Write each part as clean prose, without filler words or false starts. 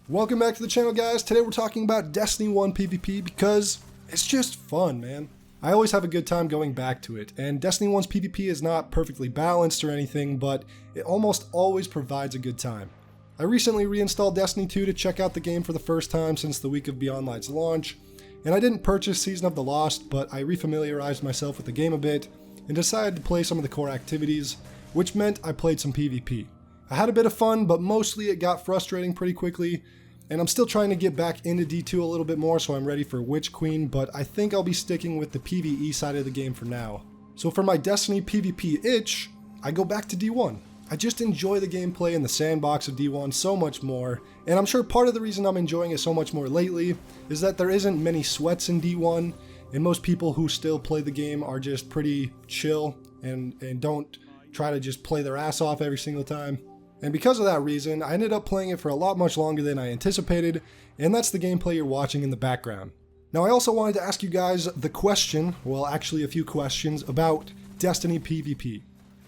Welcome back to the channel, guys. Today we're talking about Destiny 1 PvP because it's just fun, man. I always have a good time going back to it, and Destiny 1's PvP is not perfectly balanced or anything, but it almost always provides a good time. I recently reinstalled Destiny 2 to check out the game for the first time since the week of Beyond Light's launch, and I didn't purchase Season of the Lost, but I refamiliarized myself with the game a bit and decided to play some of the core activities, which meant I played some PvP. I had a bit of fun, but mostly it got frustrating pretty quickly, and I'm still trying to get back into D2 a little bit more so I'm ready for Witch Queen, but I think I'll be sticking with the PvE side of the game for now. So for my Destiny PvP itch, I go back to D1. I just enjoy the gameplay and the sandbox of D1 so much more, and I'm sure part of the reason I'm enjoying it so much more lately is that there isn't many sweats in D1, and most people who still play the game are just pretty chill and don't try to just play their ass off every single time. And because of that reason, I ended up playing it for a lot much longer than I anticipated, and that's the gameplay you're watching in the background. Now I also wanted to ask you guys the question, well actually a few questions, about Destiny PvP.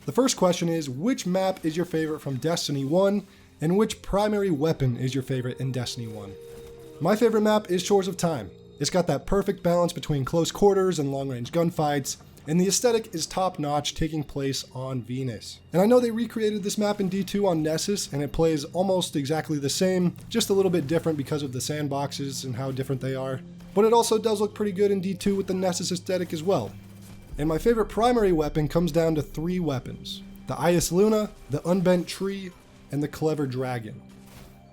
The first question is, which map is your favorite from Destiny 1, and which primary weapon is your favorite in Destiny 1? My favorite map is Shores of Time. It's got that perfect balance between close quarters and long-range gunfights, and the aesthetic is top-notch, taking place on Venus. And I know they recreated this map in D2 on Nessus, and it plays almost exactly the same, just a little bit different because of the sandboxes and how different they are. But it also does look pretty good in D2 with the Nessus aesthetic as well. And my favorite primary weapon comes down to 3 weapons: the Ias Luna, the Unbent Tree, and the Clever Dragon.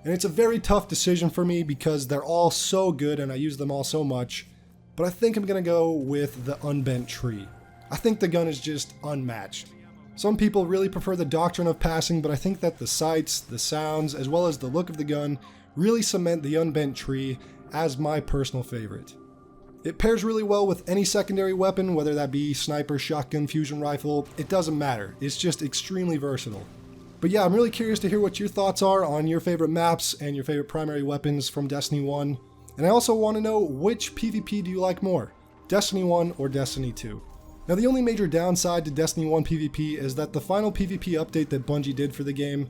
And it's a very tough decision for me because they're all so good and I use them all so much, but I think I'm gonna go with the Unbent Tree. I think the gun is just unmatched. Some people really prefer the Doctrine of Passing, but I think that the sights, the sounds, as well as the look of the gun really cement the Unbent Tree as my personal favorite. It pairs really well with any secondary weapon, whether that be sniper, shotgun, fusion rifle, it doesn't matter. It's just extremely versatile. But yeah, I'm really curious to hear what your thoughts are on your favorite maps and your favorite primary weapons from Destiny 1. And I also want to know, which PvP do you like more, Destiny 1 or Destiny 2? Now the only major downside to Destiny 1 PvP is that the final PvP update that Bungie did for the game,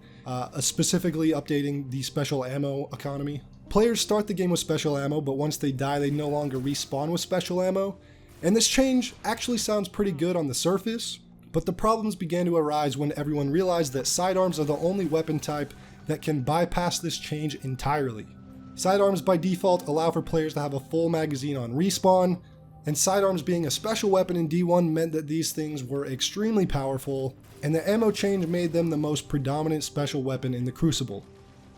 specifically updating the special ammo economy. Players start the game with special ammo, but once they die they no longer respawn with special ammo. And this change actually sounds pretty good on the surface, but the problems began to arise when everyone realized that sidearms are the only weapon type that can bypass this change entirely. Sidearms by default allow for players to have a full magazine on respawn, and sidearms being a special weapon in D1 meant that these things were extremely powerful, and the ammo change made them the most predominant special weapon in the Crucible.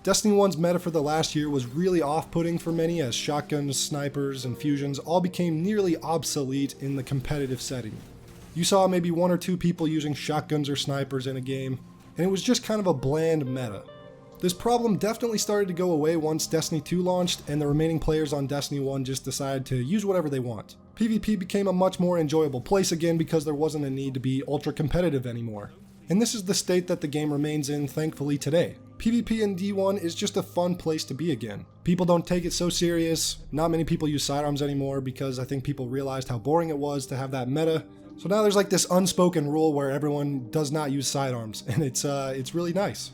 Destiny 1's meta for the last year was really off-putting for many, as shotguns, snipers, and fusions all became nearly obsolete in the competitive setting. You saw maybe 1 or 2 people using shotguns or snipers in a game, and it was just kind of a bland meta. This problem definitely started to go away once Destiny 2 launched, and the remaining players on Destiny 1 just decided to use whatever they want. PvP became a much more enjoyable place again because there wasn't a need to be ultra competitive anymore. And this is the state that the game remains in, thankfully, today. PvP in D1 is just a fun place to be again. People don't take it so serious. Not many people use sidearms anymore because I think people realized how boring it was to have that meta. So now there's like this unspoken rule where everyone does not use sidearms, and it's really nice.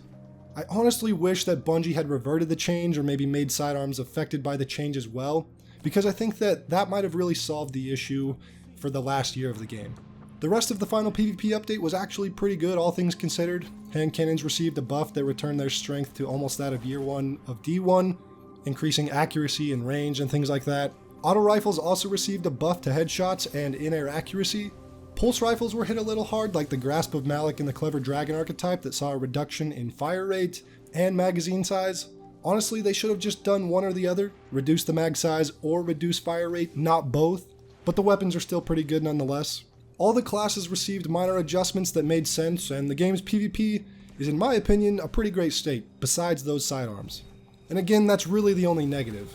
I honestly wish that Bungie had reverted the change or maybe made sidearms affected by the change as well, because I think that might have really solved the issue for the last year of the game. The rest of the final PvP update was actually pretty good, all things considered. Hand cannons received a buff that returned their strength to almost that of year 1 of D1, increasing accuracy and range and things like that. Auto rifles also received a buff to headshots and in-air accuracy. Pulse rifles were hit a little hard, like the Grasp of Malik and the Clever Dragon archetype that saw a reduction in fire rate and magazine size. Honestly, they should have just done one or the other, reduce the mag size or reduce fire rate, not both, but the weapons are still pretty good nonetheless. All the classes received minor adjustments that made sense, and the game's PvP is, in my opinion, a pretty great state, besides those sidearms. And again, that's really the only negative.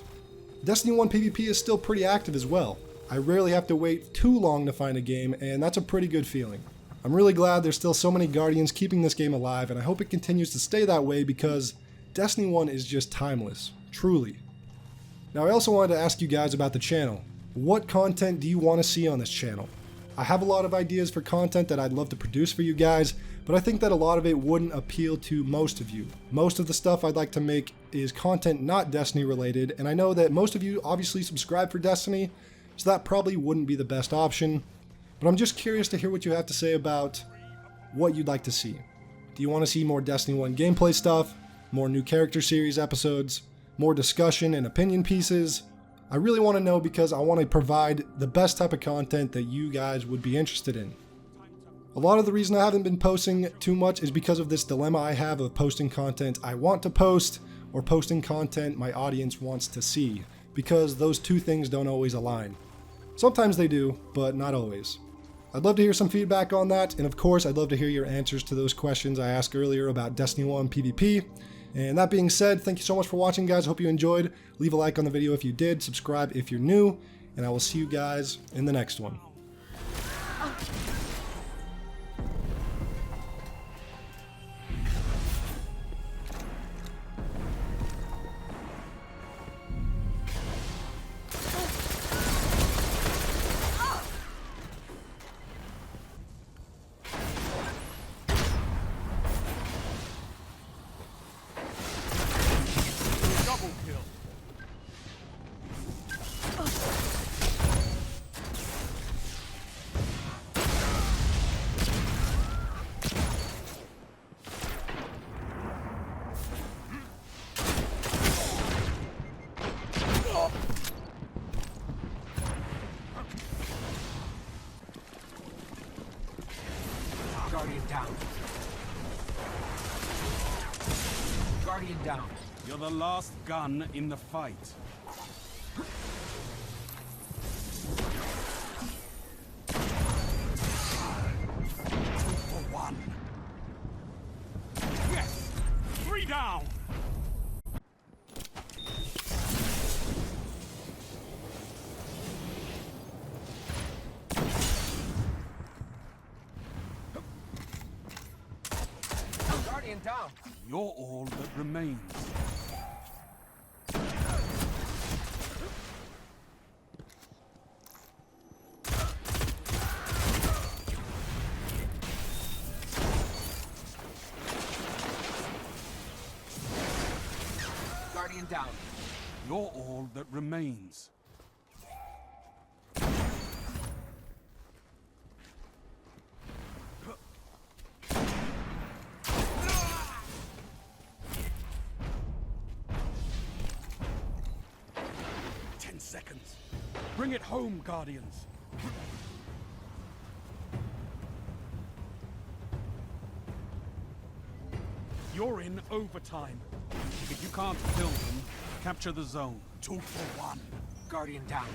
Destiny 1 PvP is still pretty active as well. I rarely have to wait too long to find a game, and that's a pretty good feeling. I'm really glad there's still so many Guardians keeping this game alive, and I hope it continues to stay that way because Destiny 1 is just timeless, truly. Now I also wanted to ask you guys about the channel. What content do you want to see on this channel? I have a lot of ideas for content that I'd love to produce for you guys, but I think that a lot of it wouldn't appeal to most of you. Most of the stuff I'd like to make is content not Destiny related, and I know that most of you obviously subscribe for Destiny, so that probably wouldn't be the best option. But I'm just curious to hear what you have to say about what you'd like to see. Do you want to see more Destiny 1 gameplay stuff, more new character series episodes, more discussion and opinion pieces? I really want to know because I want to provide the best type of content that you guys would be interested in. A lot of the reason I haven't been posting too much is because of this dilemma I have of posting content I want to post or posting content my audience wants to see, because those two things don't always align. Sometimes they do, but not always. I'd love to hear some feedback on that, and of course I'd love to hear your answers to those questions I asked earlier about Destiny 1 PvP. And that being said, thank you so much for watching, guys. Hope you enjoyed. Leave a like on the video if you did, subscribe if you're new, and I will see you guys in the next one. Guardian down. Guardian down. You're the last gun in the fight. 2 for 1. Yes! 3 down! Guardian down. You're all that remains. Guardian down. You're all that remains. Seconds. Bring it home, Guardians. You're in overtime. If you can't kill them, capture the zone. 2 for 1. Guardian down.